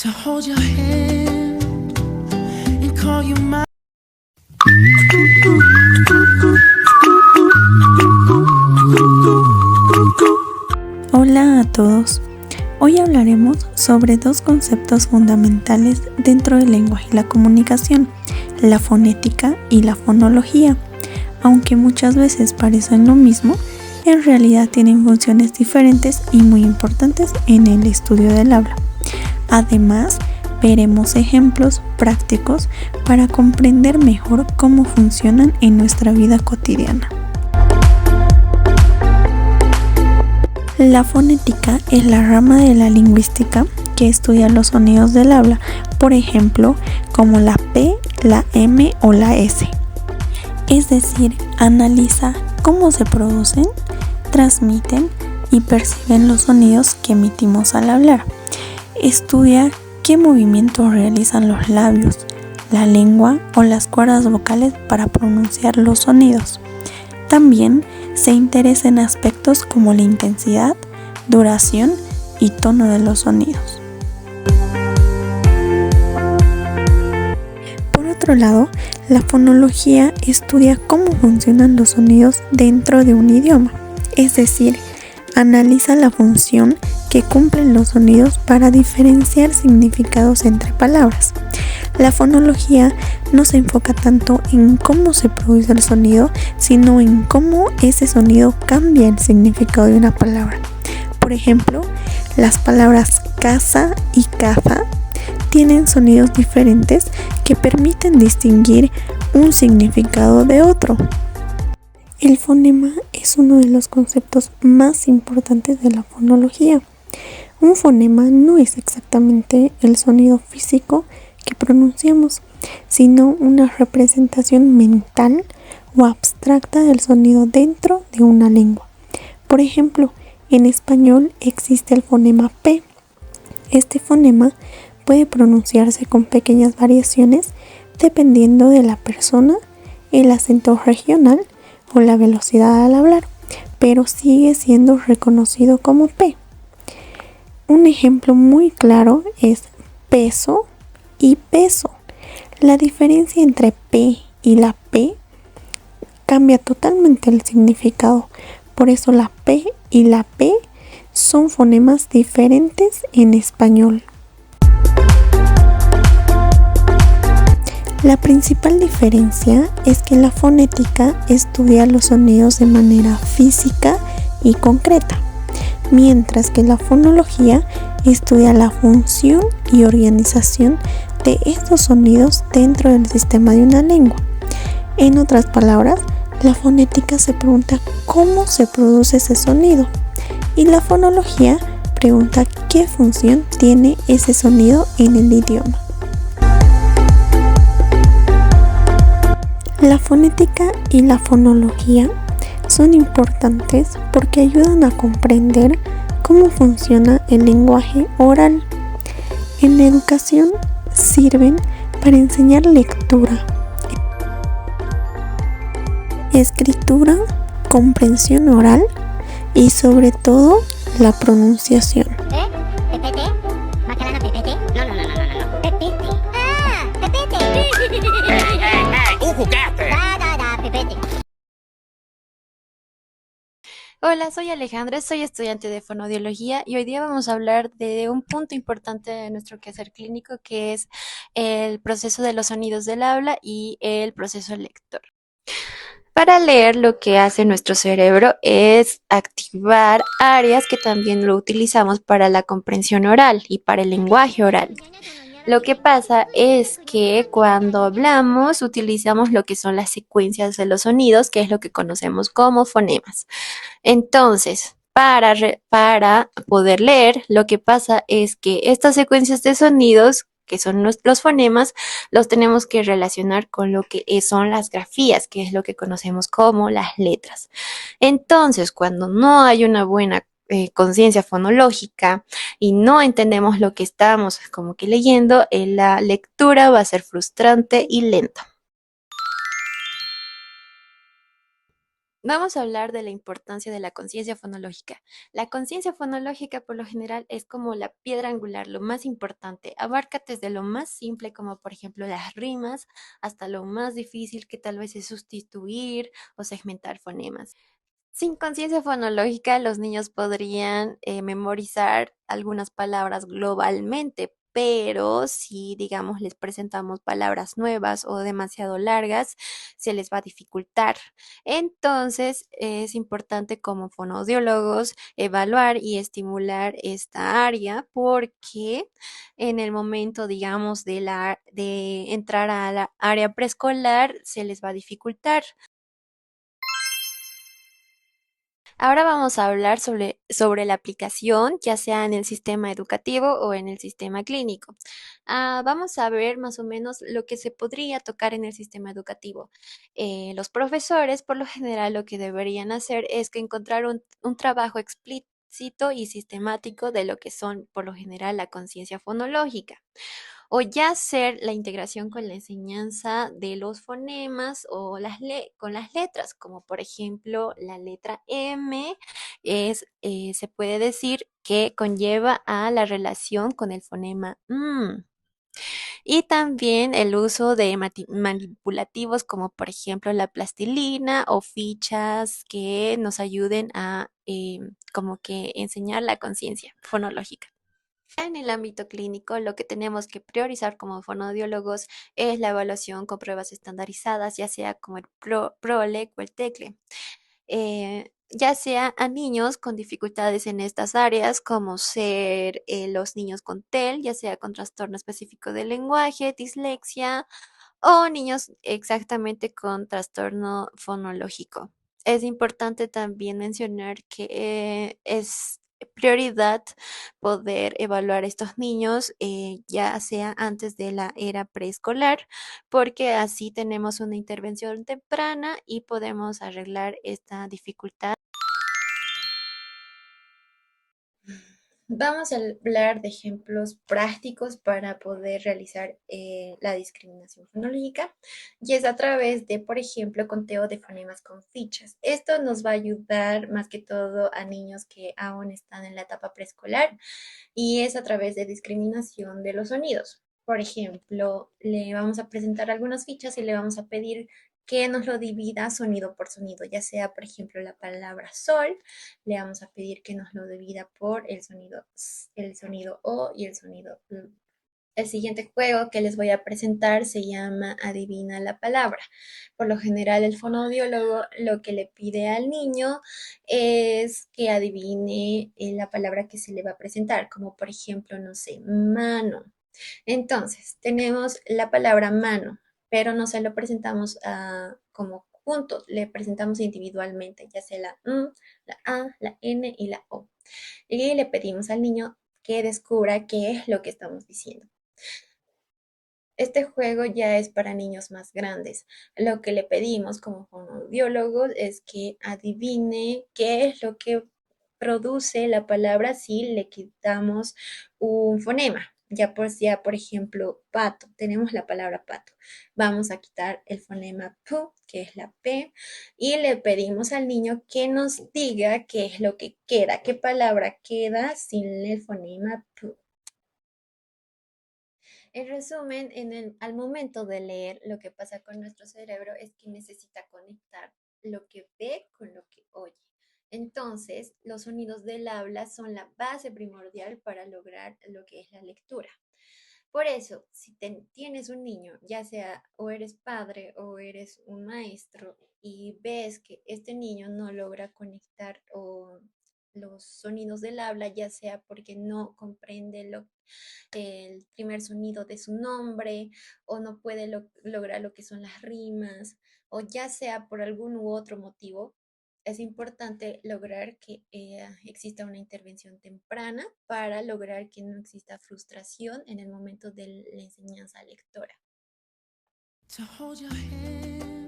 to hold your hand and call you mine. Hola a todos. Hoy hablaremos sobre dos conceptos fundamentales dentro del lenguaje y la comunicación, la fonética y la fonología. Aunque muchas veces parecen lo mismo, en realidad tienen funciones diferentes y muy importantes en el estudio del habla. Además, veremos ejemplos prácticos para comprender mejor cómo funcionan en nuestra vida cotidiana. La fonética es la rama de la lingüística que estudia los sonidos del habla, por ejemplo, como la P, la M o la S. Es decir, analiza cómo se producen, transmiten y perciben los sonidos que emitimos al hablar. Estudia qué movimientos realizan los labios, la lengua o las cuerdas vocales para pronunciar los sonidos. También se interesa en aspectos como la intensidad, duración y tono de los sonidos. Por otro lado, la fonología estudia cómo funcionan los sonidos dentro de un idioma, es decir, analiza la función que cumplen los sonidos para diferenciar significados entre palabras. La fonología no se enfoca tanto en cómo se produce el sonido, sino en cómo ese sonido cambia el significado de una palabra. Por ejemplo, las palabras casa y caza tienen sonidos diferentes que permiten distinguir un significado de otro. El fonema es uno de los conceptos más importantes de la fonología. Un fonema no es exactamente el sonido físico que pronunciamos, sino una representación mental o abstracta del sonido dentro de una lengua. Por ejemplo, en español existe el fonema P. Este fonema puede pronunciarse con pequeñas variaciones dependiendo de la persona, el acento regional o la velocidad al hablar, pero sigue siendo reconocido como P. Un ejemplo muy claro es peso y peso. La diferencia entre P y la P cambia totalmente el significado. Por eso la P y la P son fonemas diferentes en español. La principal diferencia es que la fonética estudia los sonidos de manera física y concreta, mientras que la fonología estudia la función y organización de estos sonidos dentro del sistema de una lengua. En otras palabras, la fonética se pregunta cómo se produce ese sonido y la fonología pregunta qué función tiene ese sonido en el idioma. La fonética y la fonología son importantes porque ayudan a comprender cómo funciona el lenguaje oral. En la educación sirven para enseñar lectura, escritura, comprensión oral y sobre todo la pronunciación. ¿Pepete? ¿Macarena Pepete? No. Pepete. ¡Ah! ¡Pepete! ¡Ey! ¡Un juguete! Pepete. Hola, soy Alejandra, soy estudiante de fonoaudiología y hoy día vamos a hablar de un punto importante de nuestro quehacer clínico que es el proceso de los sonidos del habla y el proceso lector. Para leer, lo que hace nuestro cerebro es activar áreas que también lo utilizamos para la comprensión oral y para el lenguaje oral. Lo que pasa es que cuando hablamos utilizamos lo que son las secuencias de los sonidos, que es lo que conocemos como fonemas. Entonces, para poder leer, lo que pasa es que estas secuencias de sonidos, que son los fonemas, los tenemos que relacionar con lo que son las grafías, que es lo que conocemos como las letras. Entonces, cuando no hay una buena conciencia fonológica y no entendemos lo que estamos como que leyendo, la lectura va a ser frustrante y lenta. Vamos a hablar de la importancia de la conciencia fonológica. La conciencia fonológica por lo general es como la piedra angular, lo más importante. Abarca desde lo más simple como por ejemplo las rimas hasta lo más difícil que tal vez es sustituir o segmentar fonemas. Sin conciencia fonológica, los niños podrían memorizar algunas palabras globalmente, pero si, digamos, les presentamos palabras nuevas o demasiado largas, se les va a dificultar. Entonces, es importante como fonodiólogos evaluar y estimular esta área porque en el momento, digamos, de entrar a la área preescolar, se les va a dificultar. Ahora vamos a hablar sobre la aplicación, ya sea en el sistema educativo o en el sistema clínico. Vamos a ver más o menos lo que se podría tocar en el sistema educativo. Los profesores, por lo general, lo que deberían hacer es que encontrar un trabajo explícito y sistemático de lo que son, por lo general, la conciencia fonológica o ya hacer la integración con la enseñanza de los fonemas o con las letras, como por ejemplo la letra M se puede decir que conlleva a la relación con el fonema M. Y también el uso de manipulativos como por ejemplo la plastilina o fichas que nos ayuden a como que enseñar la conciencia fonológica. En el ámbito clínico, lo que tenemos que priorizar como fonoaudiólogos es la evaluación con pruebas estandarizadas, ya sea como el PROLEC o el TECLE, ya sea a niños con dificultades en estas áreas, como ser los niños con TEL, ya sea con trastorno específico del lenguaje, dislexia, o niños exactamente con trastorno fonológico. Es importante también mencionar que es prioridad poder evaluar a estos niños, ya sea antes de la era preescolar, porque así tenemos una intervención temprana y podemos arreglar esta dificultad. Vamos a hablar de ejemplos prácticos para poder realizar la discriminación fonológica y es a través de, por ejemplo, conteo de fonemas con fichas. Esto nos va a ayudar más que todo a niños que aún están en la etapa preescolar y es a través de discriminación de los sonidos. Por ejemplo, le vamos a presentar algunas fichas y le vamos a pedir que nos lo divida sonido por sonido, ya sea, por ejemplo, la palabra sol, le vamos a pedir que nos lo divida por el sonido S, el sonido O y el sonido L. El siguiente juego que les voy a presentar se llama Adivina la palabra. Por lo general, el fonoaudiólogo lo que le pide al niño es que adivine la palabra que se le va a presentar, como por ejemplo, no sé, mano. Entonces, tenemos la palabra mano, pero no se lo presentamos como juntos, le presentamos individualmente, ya sea la M, la A, la N y la O. Y le pedimos al niño que descubra qué es lo que estamos diciendo. Este juego ya es para niños más grandes. Lo que le pedimos como fonoaudiólogos es que adivine qué es lo que produce la palabra si le quitamos un fonema. Ya por ejemplo, pato, tenemos la palabra pato. Vamos a quitar el fonema P, que es la P, y le pedimos al niño que nos diga qué es lo que queda, qué palabra queda sin el fonema P. En resumen, al momento de leer, lo que pasa con nuestro cerebro es que necesita conectar lo que ve con lo que oye. Entonces, los sonidos del habla son la base primordial para lograr lo que es la lectura. Por eso, si tienes un niño, ya sea o eres padre o eres un maestro y ves que este niño no logra conectar los sonidos del habla, ya sea porque no comprende el primer sonido de su nombre o no puede lograr lo que son las rimas o ya sea por algún u otro motivo, es importante lograr que exista una intervención temprana para lograr que no exista frustración en el momento de la enseñanza lectora. to hold your hand.